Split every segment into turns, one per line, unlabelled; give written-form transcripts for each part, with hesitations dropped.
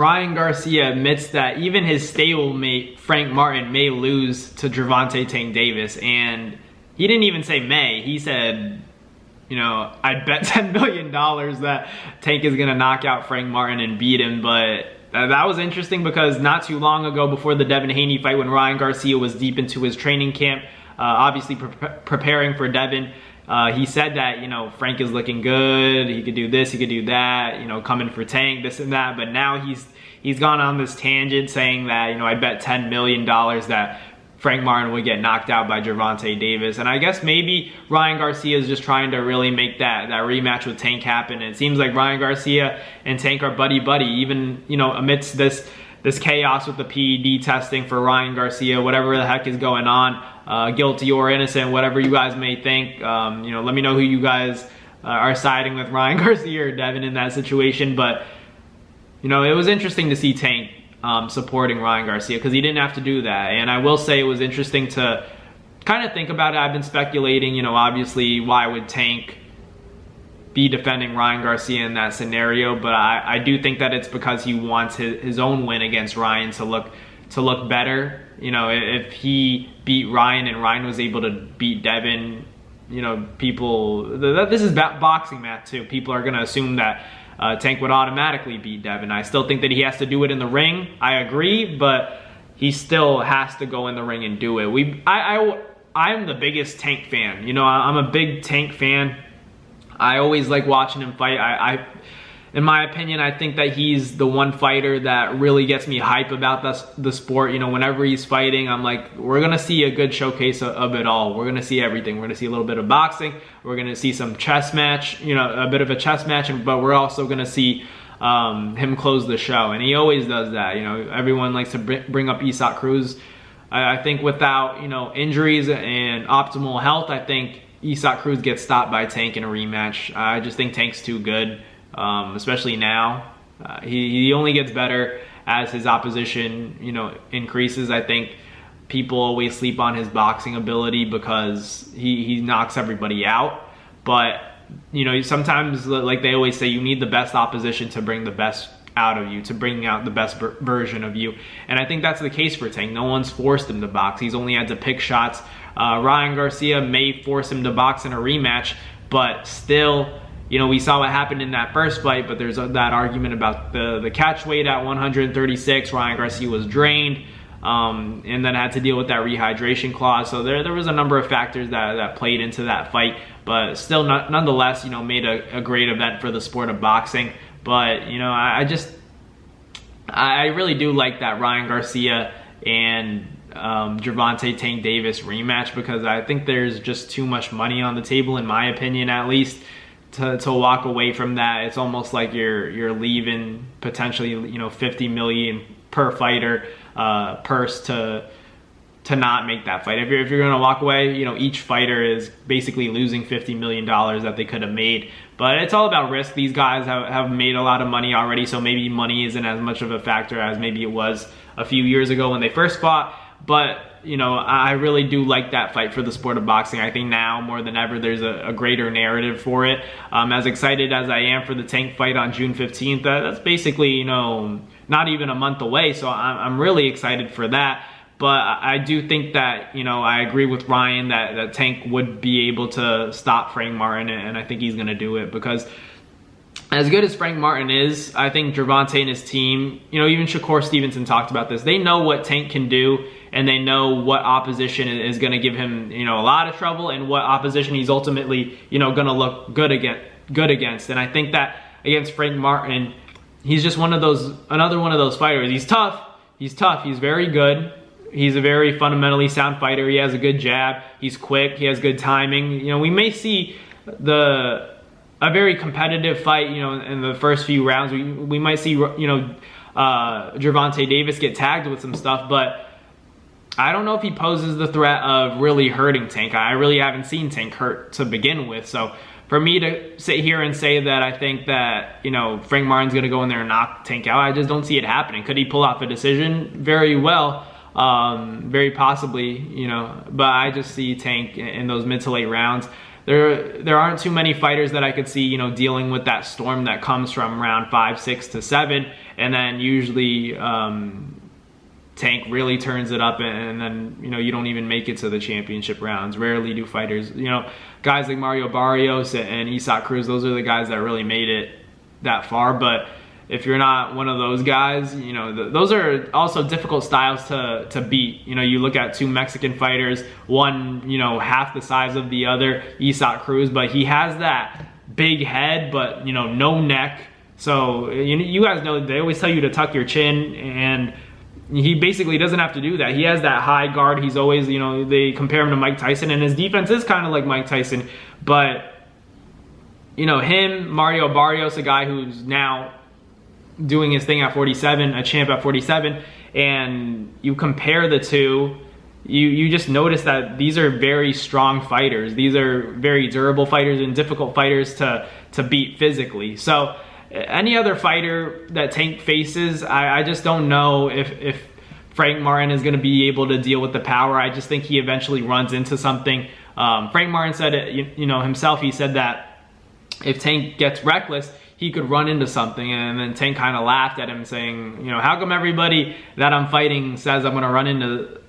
Ryan Garcia admits that even his stablemate Frank Martin may lose to Gervonta Tank Davis, and he didn't even say may. He said, you know, I'd bet $10 million that Tank is gonna knock out Frank Martin and beat him. But that was interesting because not too long ago, before the Devin Haney fight, when Ryan Garcia was deep into his training camp, obviously preparing for Devin, he said that, you know, Frank is looking good, he could do this, he could do that, you know, coming for Tank, this and that. But now he's gone on this tangent saying that, you know, I bet $10 million that Frank Martin would get knocked out by Gervonta Davis. And I guess maybe Ryan Garcia is just trying to really make that rematch with Tank happen. And it seems like Ryan Garcia and Tank are buddy-buddy, even, you know, amidst this chaos with the PED testing for Ryan Garcia, whatever the heck is going on, guilty or innocent, whatever you guys may think. You know, let me know who you guys are siding with, Ryan Garcia or Devin, in that situation. But, you know, it was interesting to see Tank supporting Ryan Garcia, because he didn't have to do that. And I will say it was interesting to kind of think about it. I've been speculating, you know, obviously, why would Tank be defending Ryan Garcia in that scenario? But I do think that it's because he wants his own win against Ryan to look better. You know, if he beat Ryan and Ryan was able to beat Devin, you know, this is boxing math too. People are going to assume that Tank would automatically beat Devin. I still think that he has to do it in the ring. I agree, but he still has to go in the ring and do it. I'm the biggest Tank fan. You know, I'm a big Tank fan. I always like watching him fight. In my opinion, I think that he's the one fighter that really gets me hype about the sport. You know, whenever he's fighting, I'm like, we're going to see a good showcase of it all. We're going to see everything. We're going to see a little bit of boxing. We're going to see some chess match, you know, a bit of a chess match, but we're also going to see him close the show. And he always does that. You know, everyone likes to bring up Isaac Cruz. I think without, you know, injuries and optimal health, I think Isaac Cruz gets stopped by Tank in a rematch. I just think Tank's too good. Especially now. He only gets better as his opposition, you know, increases. I think people always sleep on his boxing ability because he knocks everybody out. But, you know, sometimes, like they always say, you need the best opposition to bring the best out of you, to bring out the best version of you. And I think that's the case for Tank. No one's forced him to box. He's only had to pick shots. Ryan Garcia may force him to box in a rematch, but still, you know, we saw what happened in that first fight, but there's that argument about the catch weight at 136. Ryan Garcia was drained, and then had to deal with that rehydration clause. So there was a number of factors that played into that fight, but still, nonetheless, you know, made a great event for the sport of boxing. But, you know, I really do like that Ryan Garcia and Gervonta Tank Davis rematch, because I think there's just too much money on the table, in my opinion, at least, to walk away from that. It's almost like you're leaving potentially, you know, $50 million per fighter purse to not make that fight. If you're gonna walk away, you know, each fighter is basically losing $50 million that they could have made. But it's all about risk. These guys have made a lot of money already, so maybe money isn't as much of a factor as maybe it was a few years ago when they first fought. But, you know, I really do like that fight for the sport of boxing. I think now more than ever there's a greater narrative for it. As excited as I am for the Tank fight on June 15th, that's basically, you know, not even a month away. So I'm really excited for that. But I do think that, you know, I agree with Ryan that Tank would be able to stop Frank Martin, and I think he's going to do it, because as good as Frank Martin is, I think Gervonta and his team, you know, even Shakur Stevenson talked about this. They know what Tank can do, and they know what opposition is going to give him, you know, a lot of trouble, and what opposition he's ultimately, you know, going to look good against. And I think that against Frank Martin, he's just another one of those fighters. He's tough. He's very good. He's a very fundamentally sound fighter. He has a good jab. He's quick. He has good timing. You know, we may see a very competitive fight, you know, in the first few rounds. We might see, you know, Gervonta Davis get tagged with some stuff, but I don't know if he poses the threat of really hurting Tank. I really haven't seen Tank hurt to begin with. So for me to sit here and say that I think that, you know, Frank Martin's going to go in there and knock Tank out, I just don't see it happening. Could he pull off a decision? Very well. Very possibly, you know, but I just see Tank in those mid to late rounds. there aren't too many fighters that I could see, you know, dealing with that storm that comes from round 5, 6 to 7, and then usually Tank really turns it up, and then, you know, you don't even make it to the championship rounds. Rarely do fighters, you know, guys like Mario Barrios and Isaac Cruz, those are the guys that really made it that far. But if you're not one of those guys, you know, those are also difficult styles to beat. You know, you look at two Mexican fighters, one, you know, half the size of the other, Isaac Cruz, but he has that big head, but, you know, no neck. So you guys know they always tell you to tuck your chin, and he basically doesn't have to do that. He has that high guard. He's always, you know, they compare him to Mike Tyson, and his defense is kind of like Mike Tyson. But, you know, him, Mario Barrios, a guy who's now doing his thing at 47, a champ at 47, and you compare the two, you just notice that these are very strong fighters. These are very durable fighters and difficult fighters to beat physically. So any other fighter that Tank faces, I just don't know if Frank Martin is going to be able to deal with the power. I just think he eventually runs into something. Frank Martin said it, you know, himself. He said that if Tank gets reckless, he could run into something, and then Tank kind of laughed at him, saying, you know, how come everybody that I'm fighting says I'm going to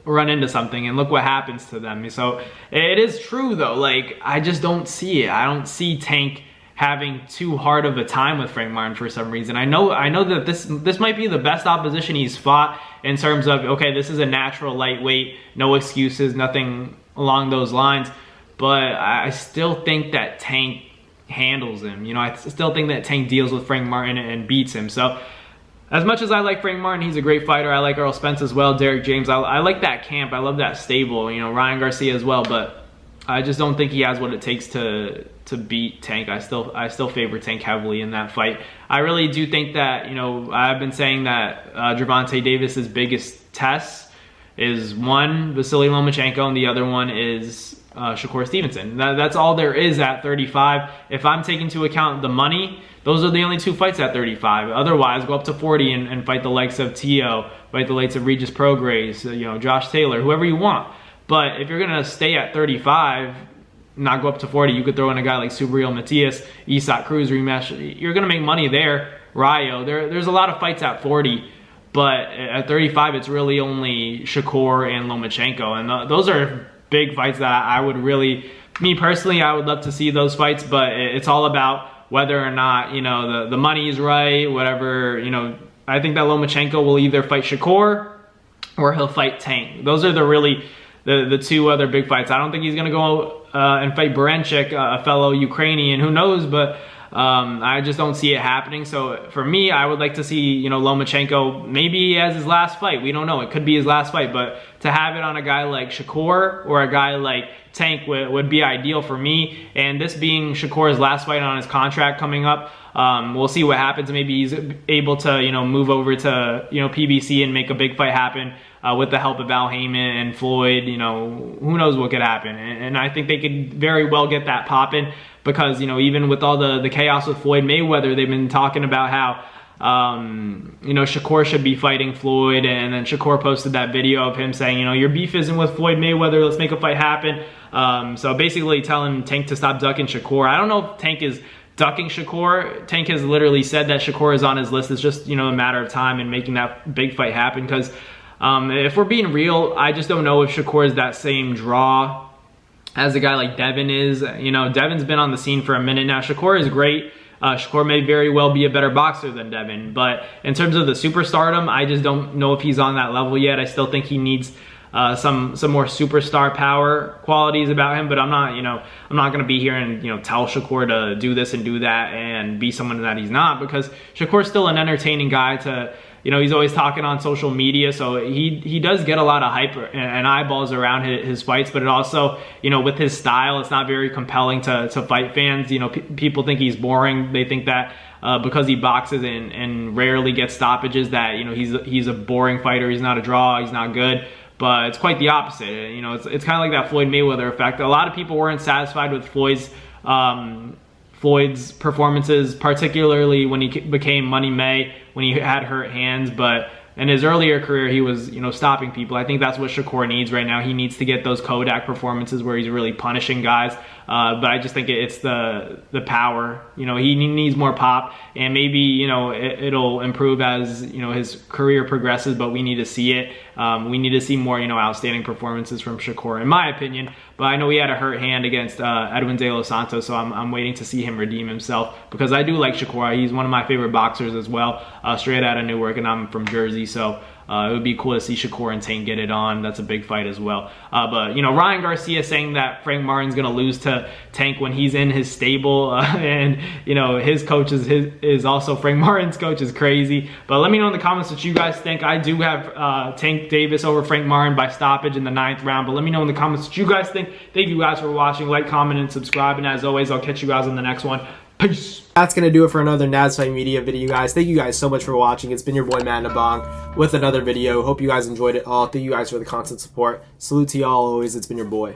run into something, and look what happens to them. So it is true though. Like, I just don't see it. I don't see Tank having too hard of a time with Frank Martin for some reason. I know that this might be the best opposition he's fought in terms of, okay, this is a natural lightweight, no excuses, nothing along those lines. But I still think that Tank handles him. You know, I still think that Tank deals with Frank Martin and beats him. So as much as I like Frank Martin, he's a great fighter. I like Earl Spence as well, Derek James. I like that camp. I love that stable. You know, Ryan Garcia as well. But I just don't think he has what it takes to beat Tank. I still favor Tank heavily in that fight. I really do think that, you know, I've been saying that Gervonta Davis's biggest test is one, Vasily Lomachenko, and the other one is Shakur Stevenson. That's all there is at 35. If I'm taking into account the money, those are the only two fights at 35. Otherwise, go up to 40 and fight the likes of Tio, fight the likes of Regis Prograis, you know, Josh Taylor, whoever you want. But if you're gonna stay at 35, not go up to 40, you could throw in a guy like Subriel Matias, Isaac Cruz rematch. You're gonna make money there. Rayo, there's a lot of fights at 40, but at 35, it's really only Shakur and Lomachenko, and those are big fights that I would really, me personally, I would love to see those fights. But it's all about whether or not, you know, the money is right, whatever. You know, I think that Lomachenko will either fight Shakur or he'll fight Tank. Those are the two other big fights. I don't think he's gonna go and fight Baranchyk, a fellow Ukrainian. Who knows? But I just don't see it happening. So for me, I would like to see, you know, Lomachenko, maybe he has his last fight. We don't know. It could be his last fight. But to have it on a guy like Shakur or a guy like Tank would be ideal for me. And this being Shakur's last fight on his contract coming up, we'll see what happens. Maybe he's able to, you know, move over to, you know, PBC and make a big fight happen with the help of Al Heyman and Floyd. You know, who knows what could happen. And I think they could very well get that popping, because, you know, even with all the chaos with Floyd Mayweather, they've been talking about how, you know, Shakur should be fighting Floyd. And then Shakur posted that video of him saying, you know, your beef isn't with Floyd Mayweather, let's make a fight happen. So basically telling Tank to stop ducking Shakur. I don't know if Tank is ducking Shakur. Tank has literally said that Shakur is on his list. It's just, you know, a matter of time and making that big fight happen. Because if we're being real, I just don't know if Shakur is that same draw as a guy like Devin is. You know, Devin's been on the scene for a minute now. Shakur is great. Shakur may very well be a better boxer than Devin. But in terms of the superstardom, I just don't know if he's on that level yet. I still think he needs some more superstar power qualities about him. But I'm not, you know, I'm not going to be here and, you know, tell Shakur to do this and do that and be someone that he's not, because Shakur's still an entertaining guy to, you know, he's always talking on social media, so he does get a lot of hype and eyeballs around his fights. But it also, you know, with his style, it's not very compelling to fight fans. You know, people think he's boring. They think that because he boxes and rarely gets stoppages, that, you know, he's a boring fighter. He's not a draw. He's not good. But it's quite the opposite. You know, it's kind of like that Floyd Mayweather effect. A lot of people weren't satisfied with Floyd's performances, particularly when he became Money May, when he had hurt hands. But in his earlier career, he was, you know, stopping people. I think that's what Shakur needs right now. He needs to get those Kodak performances where he's really punishing guys. But I just think it's the power. You know, he needs more pop, and maybe, you know, it'll improve as, you know, his career progresses, but we need to see it. We need to see more, you know, outstanding performances from Shakur, in my opinion. But I know he had a hurt hand against Edwin De Los Santos, so I'm waiting to see him redeem himself, because I do like Shakur. He's one of my favorite boxers as well, straight out of Newark, and I'm from Jersey, so it would be cool to see Shakur and Tank get it on. That's a big fight as well. But, you know, Ryan Garcia saying that Frank Martin's going to lose to Tank when he's in his stable, and, you know, his coach is also Frank Martin's coach, is crazy. But let me know in the comments what you guys think. I do have Tank Davis over Frank Martin by stoppage in the 9th round, but let me know in the comments what you guys think. Thank you guys for watching. Like, comment, and subscribe. And as always, I'll catch you guys on the next one. Peace. That's going to do it for another Nads Fight Media video, guys. Thank you guys so much for watching. It's been your boy, Matt Nabong, with another video. Hope you guys enjoyed it all. Thank you guys for the constant support. Salute to y'all always. It's been your boy.